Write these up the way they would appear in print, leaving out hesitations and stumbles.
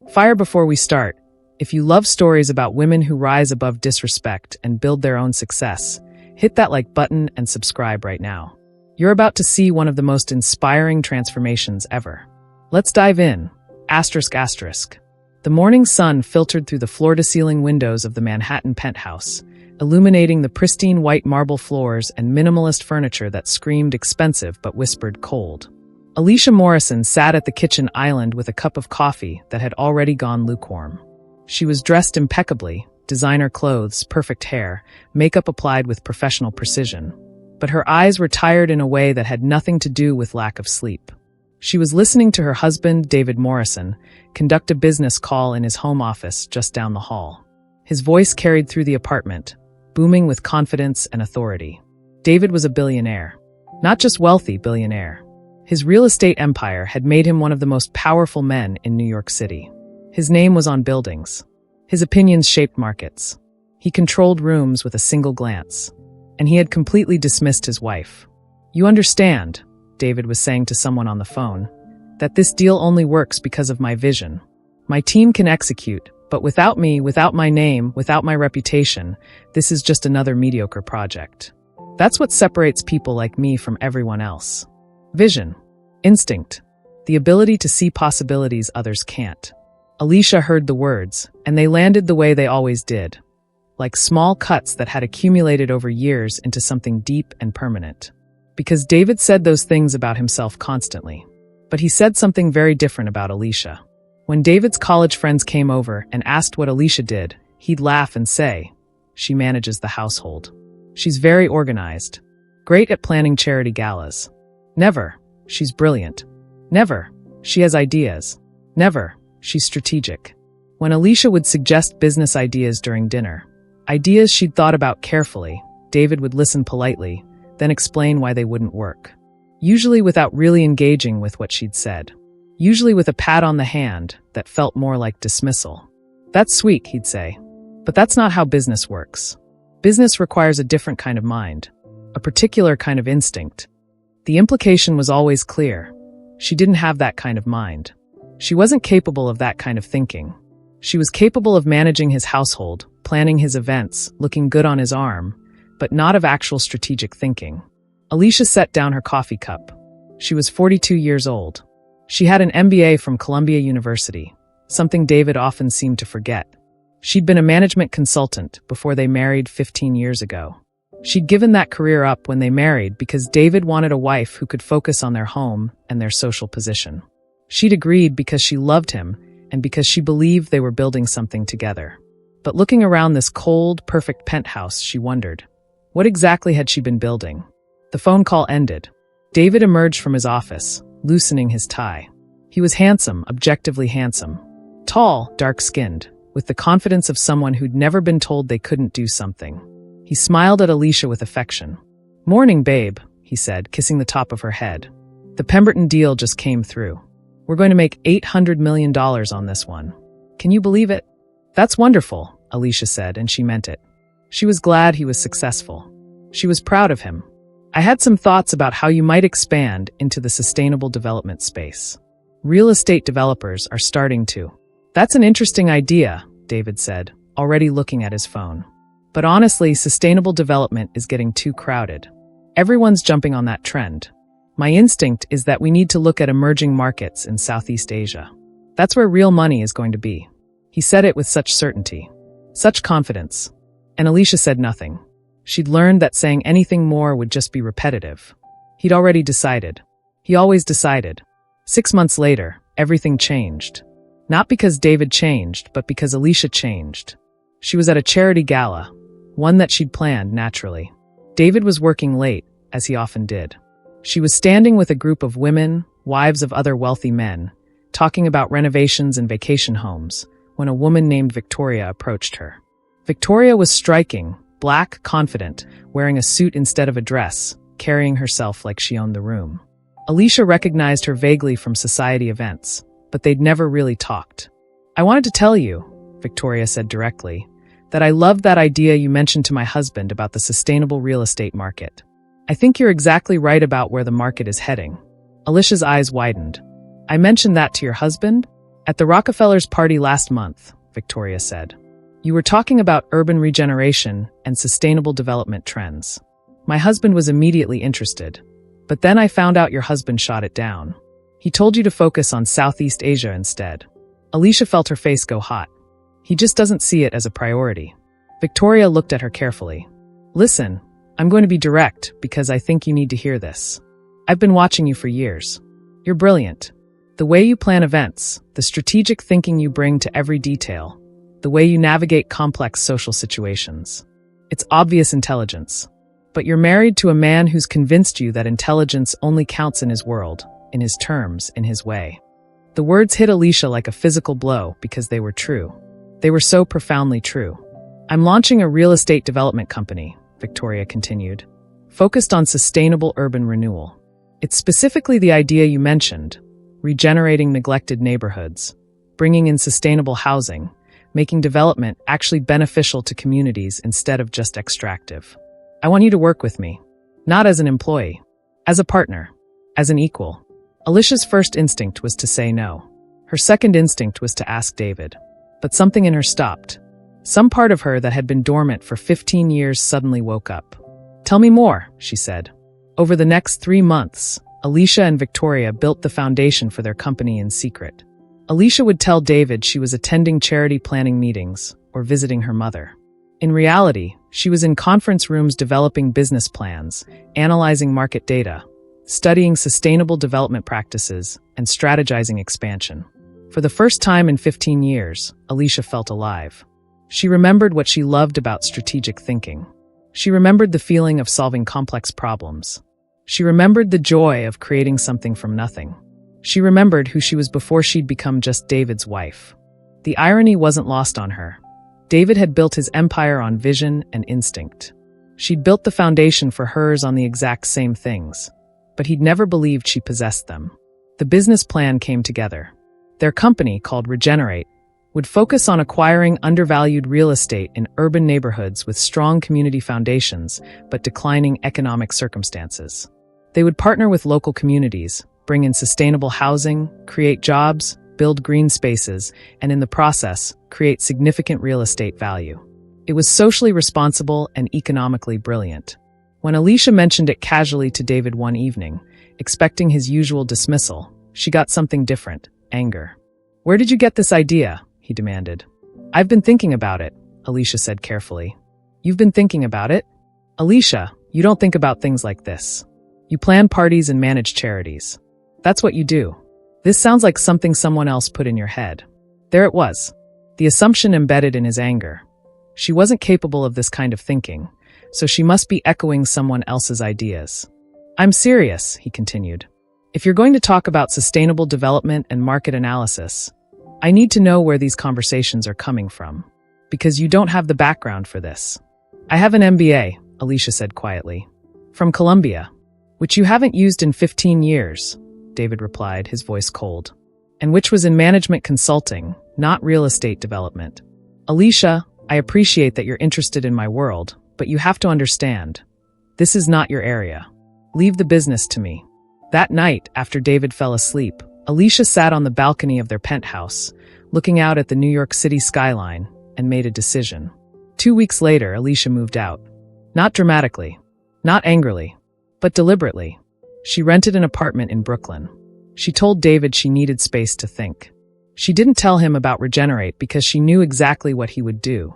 Fire before we start. If you love stories about women who rise above disrespect and build their own success, hit that like button and subscribe right now. You're about to see one of the most inspiring transformations ever. Let's dive in. ***. The morning sun filtered through the floor-to-ceiling windows of the Manhattan penthouse, illuminating the pristine white marble floors and minimalist furniture that screamed expensive but whispered cold. Alicia Morrison sat at the kitchen island with a cup of coffee that had already gone lukewarm. She was dressed impeccably, designer clothes, perfect hair, makeup applied with professional precision. But her eyes were tired in a way that had nothing to do with lack of sleep. She was listening to her husband, David Morrison, conduct a business call in his home office just down the hall. His voice carried through the apartment, booming with confidence and authority. David was a billionaire. Not just wealthy billionaire. His real estate empire had made him one of the most powerful men in New York City. His name was on buildings. His opinions shaped markets. He controlled rooms with a single glance. And he had completely dismissed his wife. "You understand," David was saying to someone on the phone, "that this deal only works because of my vision. My team can execute, but without me, without my name, without my reputation, this is just another mediocre project. That's what separates people like me from everyone else. Vision. Instinct. The ability to see possibilities others can't." Alicia heard the words, and they landed the way they always did, like small cuts that had accumulated over years into something deep and permanent. Because David said those things about himself constantly. But he said something very different about Alicia. When David's college friends came over and asked what Alicia did, he'd laugh and say, "She manages the household. She's very organized. Great at planning charity galas. Never, she's brilliant. Never, she has ideas. Never, she's strategic." When Alicia would suggest business ideas during dinner, ideas she'd thought about carefully, David would listen politely, then explain why they wouldn't work. Usually without really engaging with what she'd said. Usually with a pat on the hand that felt more like dismissal. "That's sweet," he'd say. "But that's not how business works. Business requires a different kind of mind. A particular kind of instinct." The implication was always clear. She didn't have that kind of mind. She wasn't capable of that kind of thinking. She was capable of managing his household, planning his events, looking good on his arm, but not of actual strategic thinking. Alicia set down her coffee cup. She was 42 years old. She had an MBA from Columbia University, something David often seemed to forget. She'd been a management consultant before they married 15 years ago. She'd given that career up when they married because David wanted a wife who could focus on their home and their social position. She'd agreed because she loved him and because she believed they were building something together. But looking around this cold, perfect penthouse, she wondered, what exactly had she been building? The phone call ended. David emerged from his office, loosening his tie. He was handsome, objectively handsome. Tall, dark-skinned, with the confidence of someone who'd never been told they couldn't do something. He smiled at Alicia with affection. "Morning, babe," he said, kissing the top of her head. "The Pemberton deal just came through. We're going to make $800 million on this one. Can you believe it?" "That's wonderful," Alicia said, and she meant it. She was glad he was successful. She was proud of him. "I had some thoughts about how you might expand into the sustainable development space. Real estate developers are starting to." "That's an interesting idea," David said, already looking at his phone. "But honestly, sustainable development is getting too crowded. Everyone's jumping on that trend. My instinct is that we need to look at emerging markets in Southeast Asia. That's where real money is going to be." He said it with such certainty, such confidence. And Alicia said nothing. She'd learned that saying anything more would just be repetitive. He'd already decided. He always decided. 6 months later, everything changed. Not because David changed, but because Alicia changed. She was at a charity gala, one that she'd planned naturally. David was working late, as he often did. She was standing with a group of women, wives of other wealthy men, talking about renovations and vacation homes, when a woman named Victoria approached her. Victoria was striking, black, confident, wearing a suit instead of a dress, carrying herself like she owned the room. Alicia recognized her vaguely from society events, but they'd never really talked. "I wanted to tell you," Victoria said directly, "that I loved that idea you mentioned to my husband about the sustainable real estate market. I think you're exactly right about where the market is heading." Alicia's eyes widened. "I mentioned that to your husband?" At the Rockefellers' party last month, Victoria said. You were talking about urban regeneration and sustainable development trends. My husband was immediately interested. But then I found out your husband shot it down. He told you to focus on Southeast Asia instead. Alicia felt her face go hot. He just doesn't see it as a priority. Victoria looked at her carefully. Listen, I'm going to be direct because I think you need to hear this. I've been watching you for years. You're brilliant. The way you plan events, the strategic thinking you bring to every detail, the way you navigate complex social situations. It's obvious intelligence. But you're married to a man who's convinced you that intelligence only counts in his world, in his terms, in his way. The words hit Alicia like a physical blow because they were true. They were so profoundly true. I'm launching a real estate development company, Victoria continued, focused on sustainable urban renewal. It's specifically the idea you mentioned, regenerating neglected neighborhoods, bringing in sustainable housing, making development actually beneficial to communities instead of just extractive. I want you to work with me, not as an employee, as a partner, as an equal. Alicia's first instinct was to say no. Her second instinct was to ask David. But something in her stopped. Some part of her that had been dormant for 15 years suddenly woke up. Tell me more, she said. Over the next 3 months, Alicia and Victoria built the foundation for their company in secret. Alicia would tell David she was attending charity planning meetings or visiting her mother. In reality, she was in conference rooms developing business plans, analyzing market data, studying sustainable development practices, and strategizing expansion. For the first time in 15 years, Alicia felt alive. She remembered what she loved about strategic thinking. She remembered the feeling of solving complex problems. She remembered the joy of creating something from nothing. She remembered who she was before she'd become just David's wife. The irony wasn't lost on her. David had built his empire on vision and instinct. She'd built the foundation for hers on the exact same things, but he'd never believed she possessed them. The business plan came together. Their company, called Regenerate, would focus on acquiring undervalued real estate in urban neighborhoods with strong community foundations but declining economic circumstances. They would partner with local communities, bring in sustainable housing, create jobs, build green spaces, and in the process, create significant real estate value. It was socially responsible and economically brilliant. When Alicia mentioned it casually to David one evening, expecting his usual dismissal, she got something different: anger. "Where did you get this idea?" he demanded. "I've been thinking about it," Alicia said carefully. "You've been thinking about it?" "Alicia, you don't think about things like this. You plan parties and manage charities. That's what you do. This sounds like something someone else put in your head." There it was, the assumption embedded in his anger. She wasn't capable of this kind of thinking, so she must be echoing someone else's ideas. "I'm serious," he continued. "If you're going to talk about sustainable development and market analysis, I need to know where these conversations are coming from, because you don't have the background for this." "I have an MBA," Alicia said quietly. "From Columbia." "Which you haven't used in 15 years, David replied, his voice cold. "And which was in management consulting, not real estate development." "Alicia, I appreciate that you're interested in my world, but you have to understand. This is not your area. Leave the business to me." That night, after David fell asleep, Alicia sat on the balcony of their penthouse, looking out at the New York City skyline, and made a decision. 2 weeks later, Alicia moved out. Not dramatically, not angrily, but deliberately. She rented an apartment in Brooklyn. She told David she needed space to think. She didn't tell him about Regenerate because she knew exactly what he would do.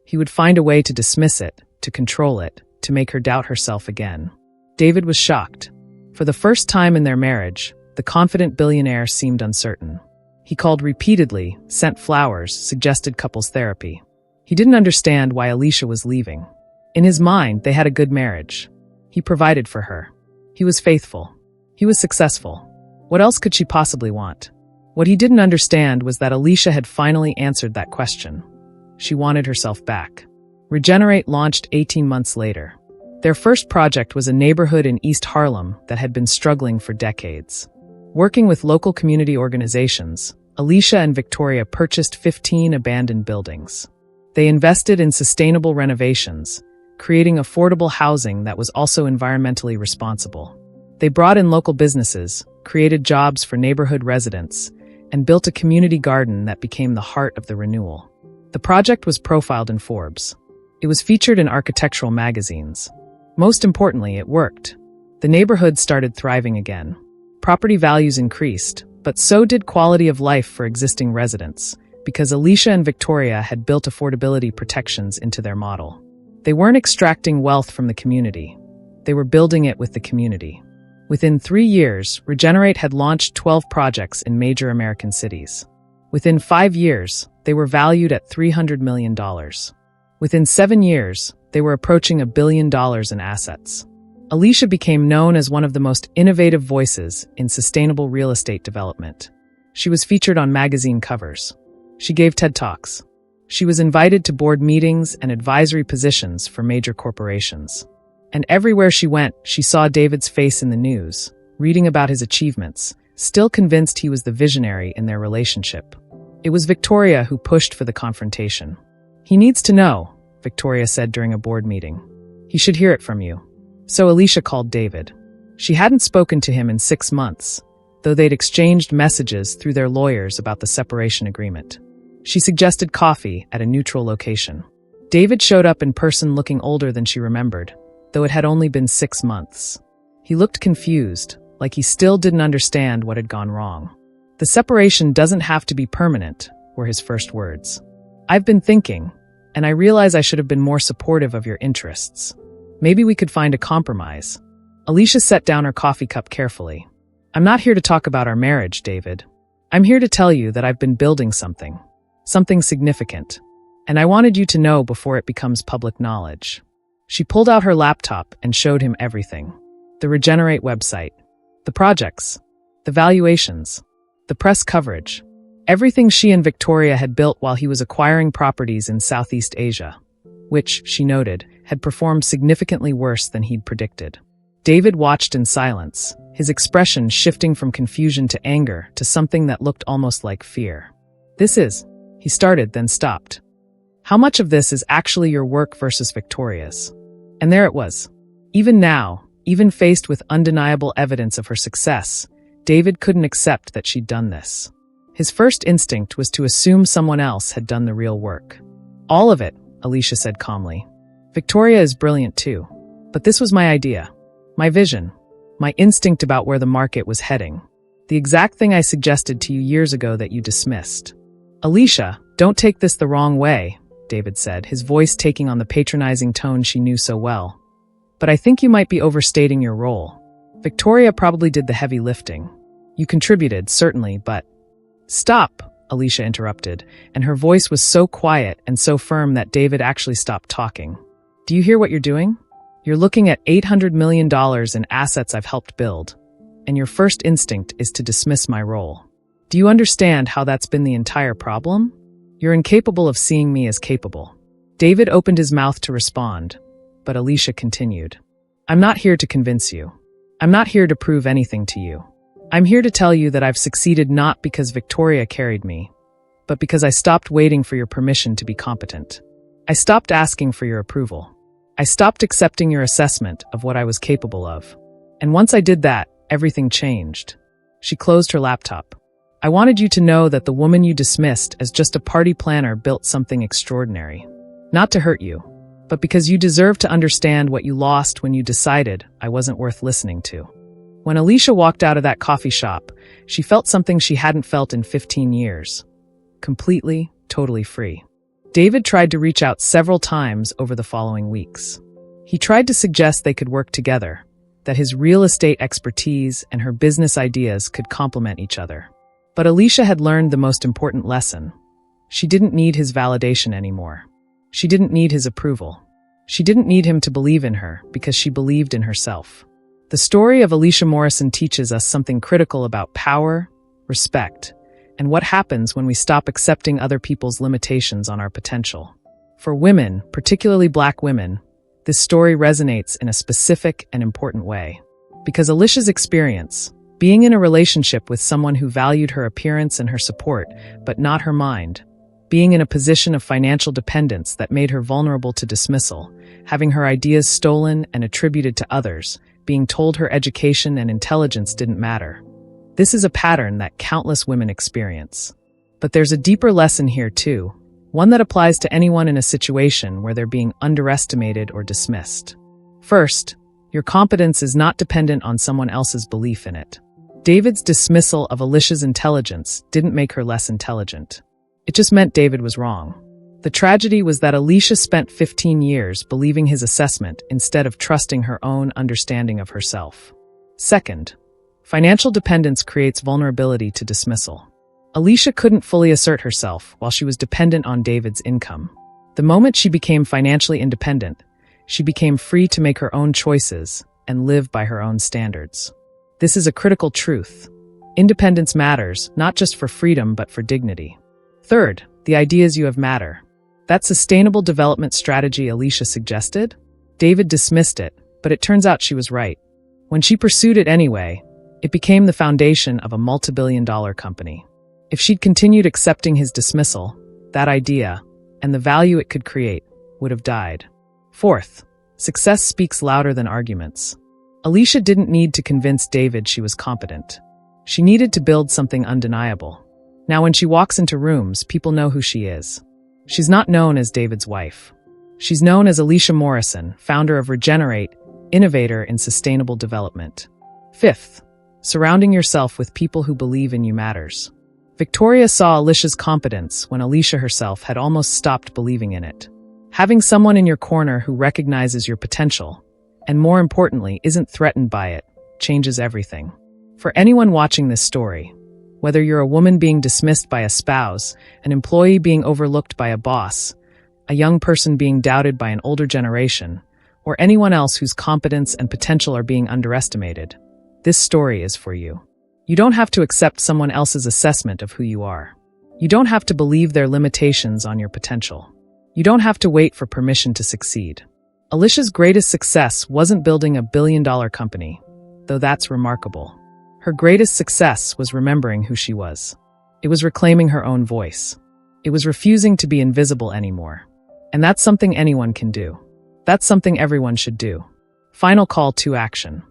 He would find a way to dismiss it, to control it, to make her doubt herself again. David was shocked. For the first time in their marriage, the confident billionaire seemed uncertain. He called repeatedly, sent flowers, suggested couples therapy. He didn't understand why Alicia was leaving. In his mind, they had a good marriage. He provided for her. He was faithful. He was successful. What else could she possibly want? What he didn't understand was that Alicia had finally answered that question. She wanted herself back. Regenerate launched 18 months later. Their first project was a neighborhood in East Harlem that had been struggling for decades. Working with local community organizations, Alicia and Victoria purchased 15 abandoned buildings. They invested in sustainable renovations, creating affordable housing that was also environmentally responsible. They brought in local businesses, created jobs for neighborhood residents, and built a community garden that became the heart of the renewal. The project was profiled in Forbes. It was featured in architectural magazines. Most importantly, it worked. The neighborhood started thriving again. Property values increased, but so did quality of life for existing residents, because Alicia and Victoria had built affordability protections into their model. They weren't extracting wealth from the community. They were building it with the community. Within 3 years, Regenerate had launched 12 projects in major American cities. Within 5 years, they were valued at $300 million. Within 7 years, they were approaching $1 billion in assets. Alicia became known as one of the most innovative voices in sustainable real estate development. She was featured on magazine covers. She gave TED Talks. She was invited to board meetings and advisory positions for major corporations. And everywhere she went, she saw David's face in the news, reading about his achievements, still convinced he was the visionary in their relationship. It was Victoria who pushed for the confrontation. "He needs to know," Victoria said during a board meeting. "He should hear it from you." So Alicia called David. She hadn't spoken to him in 6 months, though they'd exchanged messages through their lawyers about the separation agreement. She suggested coffee at a neutral location. David showed up in person looking older than she remembered, though it had only been 6 months. He looked confused, like he still didn't understand what had gone wrong. "The separation doesn't have to be permanent," were his first words. "I've been thinking, and I realize I should have been more supportive of your interests. Maybe we could find a compromise." Alicia set down her coffee cup carefully. "I'm not here to talk about our marriage, David. I'm here to tell you that I've been building something significant, and I wanted you to know before it becomes public knowledge." She pulled out her laptop and showed him everything. The Regenerate website, the projects, the valuations, the press coverage, everything she and Victoria had built while he was acquiring properties in Southeast Asia, which, she noted, had performed significantly worse than he'd predicted. David watched in silence, his expression shifting from confusion to anger to something that looked almost like fear. He started, then stopped. "How much of this is actually your work versus Victoria's?" And there it was. Even now, even faced with undeniable evidence of her success, David couldn't accept that she'd done this. His first instinct was to assume someone else had done the real work. "All of it," Alicia said calmly. "Victoria is brilliant too. But this was my idea, my vision, my instinct about where the market was heading. The exact thing I suggested to you years ago that you dismissed." "Alicia, don't take this the wrong way," David said, his voice taking on the patronizing tone she knew so well. "But I think you might be overstating your role. Victoria probably did the heavy lifting. You contributed, certainly, but—" "Stop," Alicia interrupted, and her voice was so quiet and so firm that David actually stopped talking. "Do you hear what you're doing? You're looking at $800 million in assets I've helped build, and your first instinct is to dismiss my role. Do you understand how that's been the entire problem? You're incapable of seeing me as capable." David opened his mouth to respond, but Alicia continued. "I'm not here to convince you. I'm not here to prove anything to you. I'm here to tell you that I've succeeded not because Victoria carried me, but because I stopped waiting for your permission to be competent. I stopped asking for your approval. I stopped accepting your assessment of what I was capable of. And once I did that, everything changed." She closed her laptop. "I wanted you to know that the woman you dismissed as just a party planner built something extraordinary. Not to hurt you, but because you deserve to understand what you lost when you decided I wasn't worth listening to." When Alicia walked out of that coffee shop, she felt something she hadn't felt in 15 years. Completely, totally free. David tried to reach out several times over the following weeks. He tried to suggest they could work together, that his real estate expertise and her business ideas could complement each other. But Alicia had learned the most important lesson. She didn't need his validation anymore. She didn't need his approval. She didn't need him to believe in her because she believed in herself. The story of Alicia Morrison teaches us something critical about power, respect, and what happens when we stop accepting other people's limitations on our potential. For women, particularly Black women, this story resonates in a specific and important way. Because Alicia's experience, being in a relationship with someone who valued her appearance and her support, but not her mind, being in a position of financial dependence that made her vulnerable to dismissal, having her ideas stolen and attributed to others, being told her education and intelligence didn't matter. This is a pattern that countless women experience. But there's a deeper lesson here too, one that applies to anyone in a situation where they're being underestimated or dismissed. First, your competence is not dependent on someone else's belief in it. David's dismissal of Alicia's intelligence didn't make her less intelligent. It just meant David was wrong. The tragedy was that Alicia spent 15 years believing his assessment instead of trusting her own understanding of herself. Second, financial dependence creates vulnerability to dismissal. Alicia couldn't fully assert herself while she was dependent on David's income. The moment she became financially independent, she became free to make her own choices and live by her own standards. This is a critical truth. Independence matters, not just for freedom but for dignity. Third, the ideas you have matter. That sustainable development strategy Alicia suggested? David dismissed it, but it turns out she was right. When she pursued it anyway, it became the foundation of a multi-billion-dollar company. If she'd continued accepting his dismissal, that idea, and the value it could create, would have died. Fourth, success speaks louder than arguments. Alicia didn't need to convince David she was competent. She needed to build something undeniable. Now when she walks into rooms, people know who she is. She's not known as David's wife. She's known as Alicia Morrison, founder of Regenerate, innovator in sustainable development. Fifth, surrounding yourself with people who believe in you matters. Victoria saw Alicia's competence when Alicia herself had almost stopped believing in it. Having someone in your corner who recognizes your potential, and more importantly, isn't threatened by it, changes everything. For anyone watching this story, whether you're a woman being dismissed by a spouse, an employee being overlooked by a boss, a young person being doubted by an older generation, or anyone else whose competence and potential are being underestimated, this story is for you. You don't have to accept someone else's assessment of who you are. You don't have to believe their limitations on your potential. You don't have to wait for permission to succeed. Alicia's greatest success wasn't building a billion-dollar company, though that's remarkable. Her greatest success was remembering who she was. It was reclaiming her own voice. It was refusing to be invisible anymore. And that's something anyone can do. That's something everyone should do. Final call to action.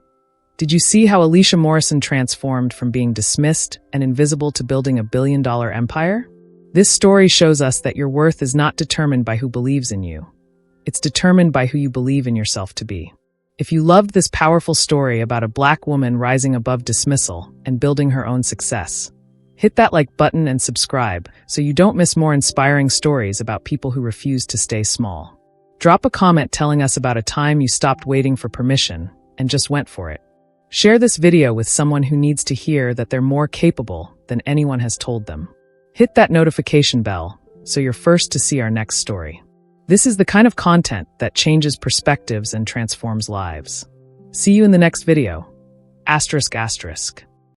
Did you see how Alicia Morrison transformed from being dismissed and invisible to building a billion-dollar empire? This story shows us that your worth is not determined by who believes in you. It's determined by who you believe in yourself to be. If you loved this powerful story about a Black woman rising above dismissal and building her own success, hit that like button and subscribe so you don't miss more inspiring stories about people who refuse to stay small. Drop a comment telling us about a time you stopped waiting for permission and just went for it. Share this video with someone who needs to hear that they're more capable than anyone has told them. Hit that notification bell so you're first to see our next story. This is the kind of content that changes perspectives and transforms lives. See you in the next video. ****.